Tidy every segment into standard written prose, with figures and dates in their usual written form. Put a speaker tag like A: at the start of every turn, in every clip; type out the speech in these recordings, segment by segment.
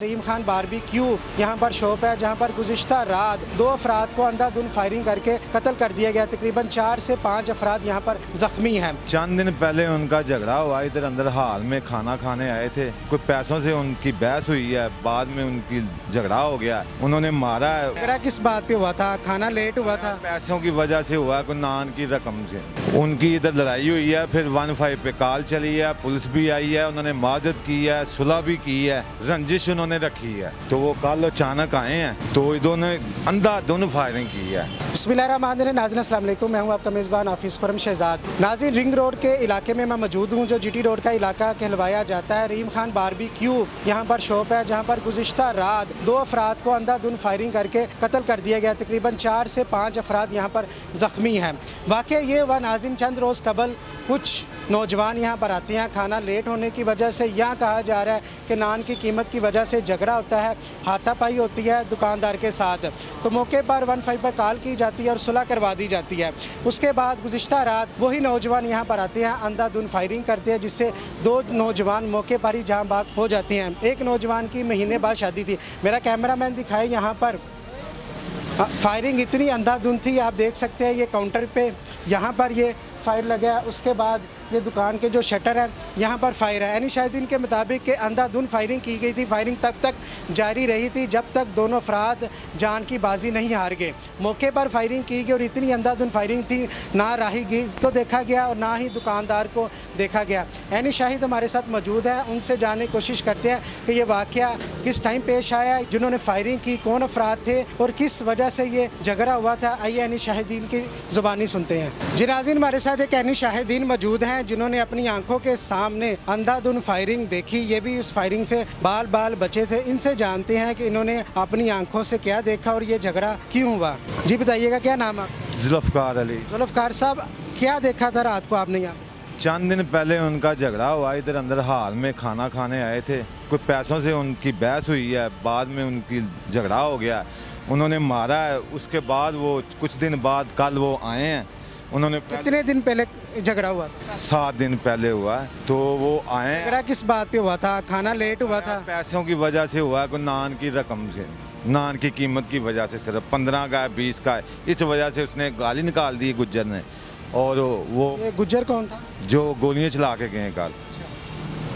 A: रहीम Khan barbecue यहाँ पर shop है जहाँ पर गुज़िश्ता रात 2 अफराद को अंधाधुंध फायरिंग करके कत्ल कर दिया गया। तकरीबन 4 से 5 अफराद यहाँ पर जख्मी हैं।
B: चंद दिन पहले उनका झगड़ा हुआ, इधर अंदर हाल में खाना खाने आए थे, कोई पैसों से उनकी बहस हुई है, बाद में उनकी झगड़ा हो गया, उन्होंने मारा है।
A: झगड़ा किस बात पे हुआ था? खाना लेट हुआ था,
B: पैसों की वजह से हुआ, कोई नान की रकम से उनकी इधर लड़ाई हुई है। फिर 15 पे कॉल चली है, पुलिस भी आई है, उन्होंने माजत की है, सुलह भी की है, रंजिश उन्होंने रखी है। तो वो कल अचानक आए हैं तो इन्होंने अंधाधुंध फायरिंग की है।
A: बिस्मिल्लाहिर्रहमानिर्रहीम। नाज़रीन अस्सलाम वालेकुम, मैं हूँ आपका मेज़बान हाफिज़ खुर्रम शहजाद। नाज़रीन, रिंग रोड के इलाके में मैं मौजूद हूँ, जो जीटी रोड का इलाका कहलवाया जाता है। रहीम खान बारबेक्यू यहाँ पर शॉप है जहाँ पर गुज़िश्ता रात 2 अफराद को अंधाधुंध फायरिंग करके कत्ल कर दिया गया। तकरीबन 4 से 5 अफराद यहाँ पर ज़ख्मी हैं। वाक़या ये हुआ नाज़रीन, चंद रोज़ कबल कुछ नौजवान यहाँ पर आते हैं खाना लेट होने की वजह से। यहाँ कहा जा रहा है कि नान की कीमत की वजह से झगड़ा होता है, हाथापाई होती है दुकानदार के साथ। तो मौके पर 15 पर कॉल की जाती है और सुलह करवा दी जाती है। उसके बाद गुज़िश्ता रात वही नौजवान यहाँ पर आते हैं, अंधाधुंध फायरिंग करते हैं, जिससे 2 नौजवान मौके पर ही जाँ बाग हो जाते हैं। एक नौजवान की महीने बाद शादी थी। मेरा कैमरामैन दिखाए यहाँ पर फायरिंग इतनी अंधाधुंध थी, आप देख सकते हैं। ये काउंटर पे यहाँ पर ये फायर लगा है, उसके बाद ये दुकान के जो शटर है यहाँ पर फायर है। यानी शायद इनके मुताबिक कि अंधाधुंध फायरिंग की गई थी। फायरिंग तब तक जारी रही थी जब तक दोनों अफराद जान की बाजी नहीं हार गए। मौके पर फायरिंग की गई और इतनी अंधाधुंध फायरिंग थी, ना राहगीर को देखा गया और ना ही दुकानदार को देखा गया। यानी शाहिद हमारे साथ मौजूद है, उनसे जानने की कोशिश करते हैं कि ये वाक़या किस टाइम पेश आया, जिन्होंने फायरिंग की कौन अफराद थे और किस वजह से ये झगड़ा हुआ था। आइए यानी शाहिदीन की ज़ुबानी सुनते हैं। जी नाज़रीन, हमारे साथ एक यानी शाहिदीन मौजूद हैं जिन्होंने अपनी आंखों के सामने अंधाधुंध फायरिंग देखी। ये भी उस फायरिंग से बाल बाल बचे थे। इनसे जानते हैं कि इन्होंने अपनी आंखों से क्या देखा और ये झगड़ा क्यों हुआ। जी बताइएगा, क्या नाम है?
B: जुल्फ़कार अली।
A: जुल्फ़कार साहब, क्या देखा था रात को आपने यहाँ?
B: चंद दिन पहले उनका झगड़ा हुआ, इधर अंदर हाल में खाना खाने आए थे, कोई पैसों से उनकी बहस हुई है, बाद में उनकी झगड़ा हो गया, उन्होंने मारा है। उसके बाद वो कुछ दिन बाद कल वो आए हैं। उन्होंने
A: कितने दिन पहले झगड़ा हुआ?
B: 7 दिन पहले हुआ है। तो वो आए।
A: झगड़ा किस बात पे हुआ था? खाना लेट हुआ था?
B: पैसों की वजह से हुआ है, कोई नान की रकम से, नान की कीमत की वजह से, सिर्फ 15 का है, 20 का है, इस वजह से उसने गाली निकाल दी गुज्जर ने। और वो
A: ये गुज्जर कौन था?
B: जो गोलियां चला के गए कल,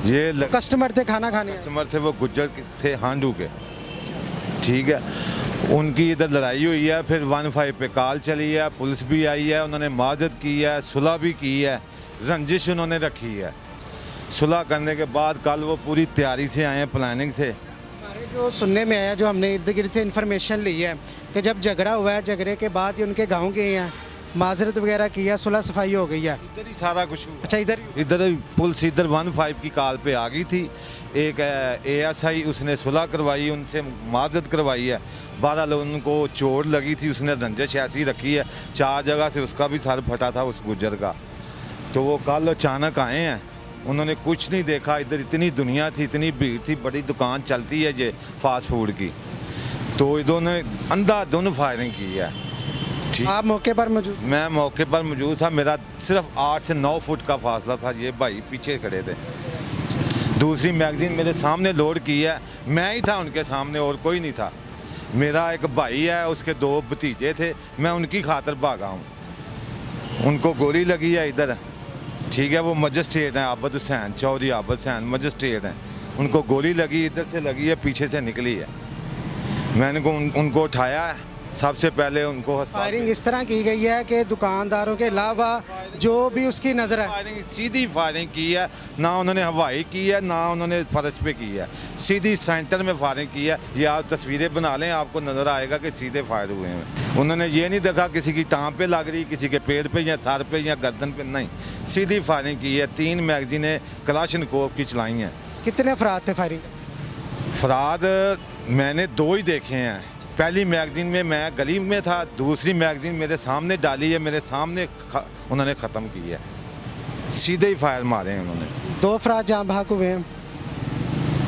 B: ये
A: कस्टमर थे खाना खाने?
B: कस्टमर थे, वो गुज्जर थे हांडू के, ठीक है। उनकी इधर लड़ाई हुई है, फिर 15 पे कॉल चली है, पुलिस भी आई है, उन्होंने माजत की है, सुलह भी की है, रंजिश उन्होंने रखी है। सुलह करने के बाद कल वो पूरी तैयारी से आए हैं, प्लानिंग से।
A: हमारे जो सुनने में आया, जो हमने इर्द गिर्द से इन्फॉर्मेशन ली है कि जब झगड़ा हुआ है, झगड़े के बाद ये उनके गाँव गए हैं, माजरत वगैरह किया, सुलह सफाई हो गई है।
B: इधर ही सारा कुछ हुआ।
A: अच्छा,
B: इधर पुलिस इधर 15 की कॉल पे आ गई थी। एक ASI उसने सुलह करवाई, उनसे माजत करवाई है। 12 लोगों उनको चोट लगी थी, उसने रंजिश ऐसी रखी है, 4 जगह से उसका भी सर फटा था उस गुज्जर का। तो वो कल अचानक आए हैं, उन्होंने कुछ नहीं देखा। इधर इतनी दुनिया थी, इतनी भीड़ थी, बड़ी दुकान चलती है ये फास्ट फूड की। तो इन्होंने अंधाधुंध फायरिंग की है।
A: आप मौके पर मौजूद?
B: मैं मौके पर मौजूद था। मेरा सिर्फ 8 से 9 फुट का फासला था। ये भाई पीछे खड़े थे। दूसरी मैगजीन मेरे सामने लोड की है, मैं ही था उनके सामने, और कोई नहीं था। मेरा एक भाई है, उसके 2 भतीजे थे, मैं उनकी खातर भागा हूँ। उनको गोली लगी है इधर, ठीक है। वो मजिस्ट्रेट हैं, आबद हुसैन, चौधरी आबद हुसैन मजिस्ट्रेट हैं। उनको गोली लगी, इधर से लगी है, पीछे से निकली है। मैंने उनको उठाया है, सबसे पहले उनको
A: फायरिंग इस तरह की गई है कि दुकानदारों के अलावा जो भी उसकी नज़र है,
B: फायरिंग सीधी फायरिंग की है। ना उन्होंने हवाई की है, ना उन्होंने फर्श पे की है, सीधी सेंटर में फायरिंग की है। ये आप तस्वीरें बना लें, आपको नज़र आएगा कि सीधे फायर हुए हैं। उन्होंने ये नहीं देखा किसी की टांग पे लग रही, किसी के पेड़ पे या सर पे या गर्दन पे, नहीं, सीधी फायरिंग की है। 3 मैगजीनें कलाशनकोव की चलाई हैं।
A: कितने अफराद थे फायरिंग?
B: अफराद मैंने 2 ही देखे हैं। पहली मैगजीन में मैं गली में था, दूसरी मैगजीन मेरे सामने डाली है, मेरे सामने उन्होंने ख़त्म की है। सीधे ही फायर मारे हैं उन्होंने।
A: 2 अफराद जाँ भाग हुए हैं।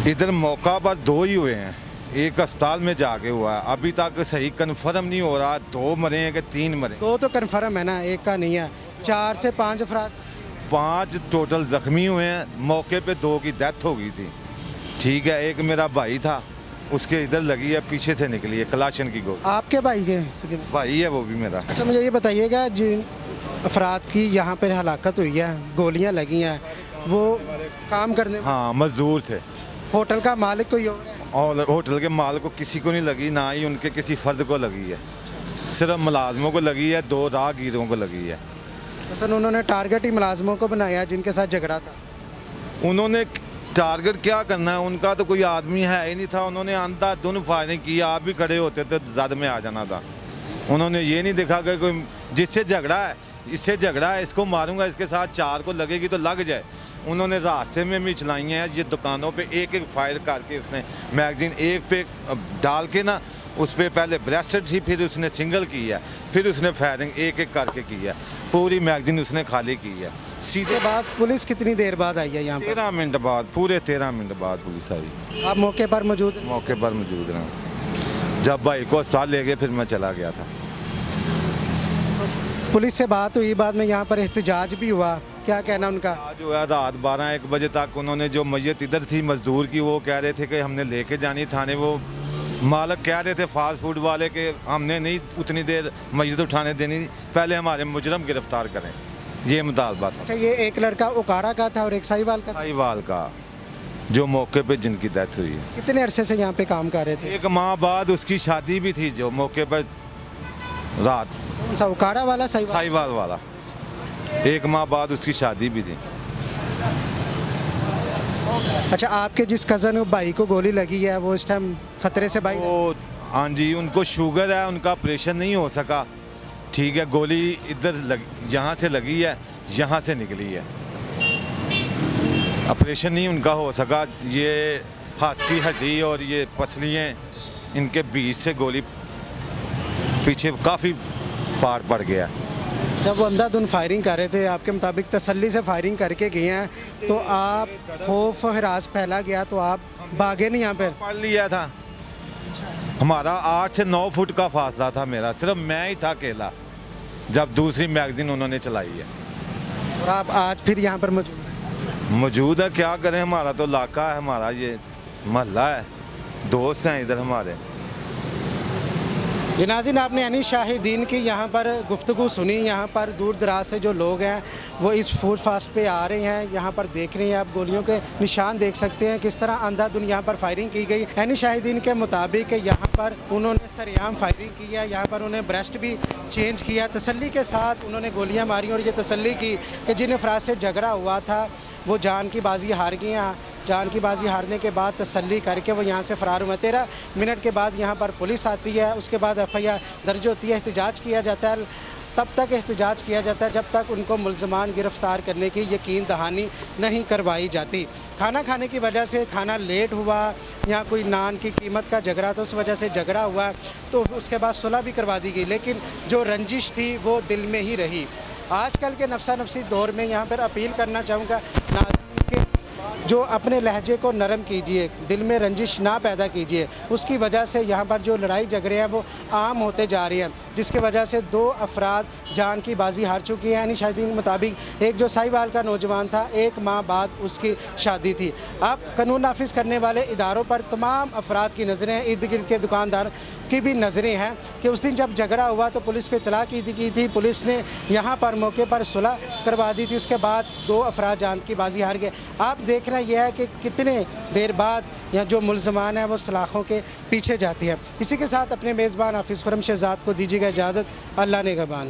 B: इधर मौका पर 2 ही हुए हैं, एक अस्पताल में जाके हुआ है। अभी तक सही कन्फर्म नहीं हो रहा 2 मरे हैं कि 3 मरे।
A: 2 तो कन्फर्म है ना, एक का नहीं है। 4 से 5 अफराद?
B: 5 टोटल ज़ख्मी हुए हैं। मौके पे 2 की डेथ हो गई थी, ठीक है। एक मेरा भाई था, उसके इधर लगी है, पीछे से निकली है कलाशन की गोली।
A: आपके भाई के?
B: भाई है वो भी मेरा।
A: अच्छा, मुझे ये बताइएगा, जिन अफराद की यहाँ पर हलाकत हुई है, गोलियाँ लगी हैं, वो काम करने,
B: हाँ, मजदूर थे।
A: होटल का मालिक कोई और है?
B: और होटल के माल को किसी को नहीं लगी, ना ही उनके किसी फ़र्द को लगी है, सिर्फ मुलाजमों को लगी है, 2 राहगीरों को लगी है।
A: असल उन्होंने टारगेट ही मुलाजमों को बनाया जिनके साथ झगड़ा था।
B: उन्होंने टारगेट क्या करना है, उनका तो कोई आदमी है ही नहीं था। उन्होंने अंधाधुंध फायरिंग की, आप भी खड़े होते तो जद में आ जाना था। उन्होंने ये नहीं देखा कि कोई जिससे झगड़ा है, इससे झगड़ा है, इसको मारूंगा, इसके साथ 4 को लगेगी तो लग जाए। उन्होंने रास्ते में भी चलाई हैं, ये दुकानों पे एक एक फायर करके उसने मैगजीन एक पे डाल के ना, उस पर पहले ब्रेस्टेड थी, फिर उसने सिंगल की है, फिर उसने फायरिंग एक एक करके की है, पूरी मैगजीन उसने खाली की है। सीधे
A: बाद पुलिस कितनी देर बाद आई है यहाँ पर?
B: 13 मिनट बाद, पूरे 13 मिनट बाद पुलिस आई।
A: आप मौके पर मौजूद?
B: मौके पर मौजूद रहा। जब भाई को अस्पताल ले गए फिर मैं चला गया था।
A: पुलिस से बात हुई, बाद में यहाँ पर एहतजाज भी हुआ, क्या कहना उनका?
B: आज हुआ रात 12-1 बजे तक। उन्होंने जो मैयत इधर थी मजदूर की, वो कह रहे थे कि हमने लेके जानी थाने। वो मालक कह रहे थे फास्ट फूड वाले के हमने नहीं उतनी देर मैयत उठाने देनी, पहले हमारे मुजरम गिरफ्तार करें, ये मुतालबा था।
A: अच्छा, ये एक लड़का उकाड़ा का था और एक साहिवाल का था?
B: साहिवाल का, जो मौके पे जिनकी डेथ हुई है।
A: कितने अरसे से यहाँ पे काम कर रहे थे?
B: 1 माह बाद उसकी शादी भी थी, जो मौके पर रात।
A: कौन सा, उकाड़ा वाला साहिवाल?
B: साहिवाल वाला। 1 माह बाद उसकी शादी भी थी।
A: अच्छा, आपके जिस कज़न भाई को गोली लगी है, वो इस टाइम खतरे से भाई?
B: वो हाँ जी, उनको शुगर है, उनका ऑपरेशन नहीं हो सका। ठीक है, गोली इधर यहाँ से लगी है, यहाँ से निकली है, ऑपरेशन नहीं उनका हो सका। ये हाथ की हड्डी और ये पसलियाँ, इनके बीच से गोली पीछे काफ़ी पार पड़ गया।
A: जब वो अंधाधुंध फायरिंग कर रहे थे, आपके मुताबिक तसल्ली से फायरिंग करके गए हैं, तो आप खौफ हिरास फैला गया तो आप भागे नहीं यहाँ पे?
B: पढ़ लिया था, हमारा 8 से 9 फुट का फासला था मेरा, सिर्फ मैं ही था अकेला, जब दूसरी मैगजीन उन्होंने चलाई है।
A: और आप आज फिर यहाँ पर
B: मौजूद है, क्या करें, हमारा तो इलाका है, हमारा ये मोहल्ला है, दोस्त हैं इधर हमारे।
A: जी नाज़रीन, आपने अनीस शाहिदीन की यहाँ पर गुफ्तगू सुनी। यहाँ पर दूर दराज से जो लोग हैं वो इस फूड फास्ट पे आ रहे हैं, यहाँ पर देख रहे हैं, आप गोलियों के निशान देख सकते हैं किस तरह अंधाधुंध यहाँ पर फायरिंग की गई। अनीस शाहिदीन के मुताबिक यहाँ पर उन्होंने सरेआम फायरिंग की है, यहाँ पर उन्होंने ब्रेस्ट भी चेंज किया, तसल्ली के साथ उन्होंने गोलियाँ मारी और ये तसल्ली की कि जिन अफराद से झगड़ा हुआ था वो जान की बाजी हार गए हैं। जान की बाजी हारने के बाद तसल्ली करके वो यहाँ से फ़रार हुए। 13 मिनट के बाद यहाँ पर पुलिस आती है, उसके बाद FIR दर्ज होती है, एहतजाज किया जाता है। तब तक एहतजाज किया जाता है जब तक उनको मुल्ज़मान गिरफ़्तार करने की यकीन दहानी नहीं करवाई जाती। खाना खाने की वजह से खाना लेट हुआ, यहाँ कोई नान की कीमत का झगड़ा था, उस वजह से झगड़ा हुआ, तो उसके बाद सुलह भी करवा दी गई, लेकिन जो रंजिश थी वो दिल में ही रही। आजकल के नफसा नफसी दौर में यहाँ पर अपील करना चाहूँगा कि जो अपने लहजे को नरम कीजिए, दिल में रंजिश ना पैदा कीजिए। उसकी वजह से यहाँ पर जो लड़ाई झगड़े हैं वो आम होते जा रही हैं, जिसकी वजह से 2 अफराद जान की बाजी हार चुकी हैं। यानी शाहिदीन के मुताबिक एक जो साहिवाल का नौजवान था, 1 माह बाद उसकी शादी थी। अब कानून नाफिज करने वाले इदारों पर तमाम अफराद की नज़रें, इर्द गिर्द के दुकानदार की भी नज़रें हैं कि उस दिन जब झगड़ा हुआ तो पुलिस को इतला की थी, पुलिस ने यहाँ पर मौके पर सुलह करवा दी थी, उसके बाद 2 अफराद जान की बाजी हार गए। आप देखना यह है कि कितने देर बाद यहाँ जो मुल्ज़मान है वो सलाखों के पीछे जाती है। इसी के साथ अपने मेज़बान हाफिज़ खुर्रम शहज़ाद को दीजिएगा इजाज़त। अल्लाह ने निगहबान।